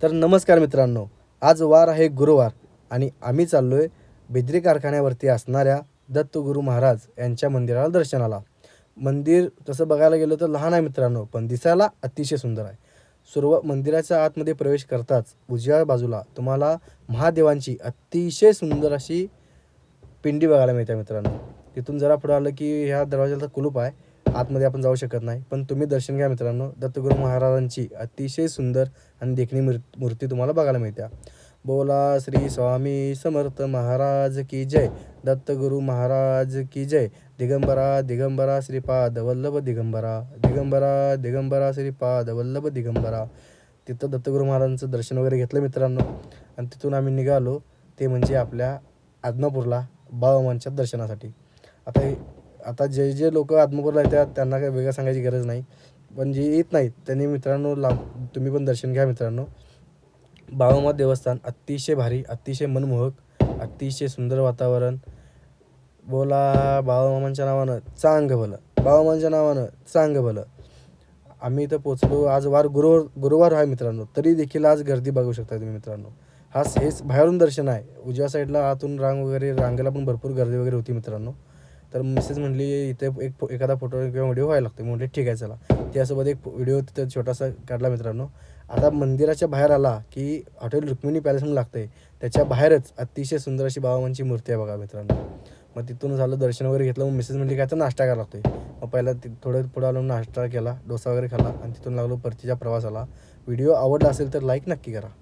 तर नमस्कार मित्रांनो, आज वार आहे गुरुवार आणि आम्ही चाललो आहे बिद्री कारखान्यावरती असणाऱ्या दत्तगुरू महाराज यांच्या मंदिराला दर्शनाला. मंदिर तसं बघायला गेलं तर लहान आहे मित्रांनो, पण दिसायला अतिशय सुंदर आहे. मंदिराच्या आतमध्ये प्रवेश करताच उजव्या बाजूला तुम्हाला महादेवांची अतिशय सुंदर अशी पिंडी बघायला मिळते मित्रांनो. तिथून जरा पुढे आलं की ह्या दरवाजाला कुलूप आहे, आतमध्ये आपण जाऊ शकत नाही. पण तुम्ही दर्शन घ्या मित्रांनो, दत्तगुरू महाराजांची अतिशय सुंदर आणि देखणी मूर्ती तुम्हाला बघायला मिळते. बोला श्री स्वामी समर्थ महाराज की जय, दत्तगुरू महाराज की जय. दिगंबरा दिगंबरा श्रीपाद वल्लभ दिगंबरा, दिगंबरा दिगंबरा श्रीपाद वल्लभ दिगंबरा. तिथं दत्तगुरू महाराजांचं दर्शन वगैरे घेतलं मित्रांनो आणि तिथून आम्ही निघालो ते म्हणजे आपल्या आदमापूरला बाळूमामांच्या दर्शनासाठी. आता आता जे जे लोक आदमापूरला येतात त्यांना काही वेगळं सांगायची गरज नाही, पण जे येत नाहीत त्यांनी मित्रांनो तुम्ही पण दर्शन घ्या मित्रांनो. बाळूमामा देवस्थान अतिशय भारी, अतिशय मनमोहक, अतिशय सुंदर वातावरण. बोला बाळूमामांच्या नावानं चांग भलं, बाळूमामांच्या नावानं चांग भलं. आम्ही इथं पोचलो. आज गुरुवार आहे मित्रांनो, तरी देखील आज गर्दी बघू शकता तुम्ही मित्रांनो. हेच बाहेरून दर्शन आहे. उजव्या साईडला आतून रांगेला पण भरपूर गर्दी वगैरे होती मित्रांनो. तर मिसेस म्हटली इथे एखादा फोटो किंवा व्हिडिओ व्हायला लागतो. म्हटले ठीक आहे चला. त्यासोबत एक व्हिडिओ तिथं छोटासा काढला मित्रांनो. आता मंदिराच्या बाहेर आला की हॉटेल रुक्मिणी पॅलेस म्हणून लागतं आहे, त्याच्या बाहेरच अतिशय सुंदर अशी बाळूमामांची मूर्ती आहे बघा मित्रांनो. मग तिथून झालं दर्शन वगैरे घेतलं. मग मिसेस म्हटली काय तर नाश्ता करायला लागतो आहे. मग पहिला थोडं पुढं आलो, नाश्ता केला, डोसा वगैरे खाल्ला आणि तिथून लागलो परतीच्या प्रवासाला. व्हिडिओ आवडला असेल तर लाईक नक्की करा.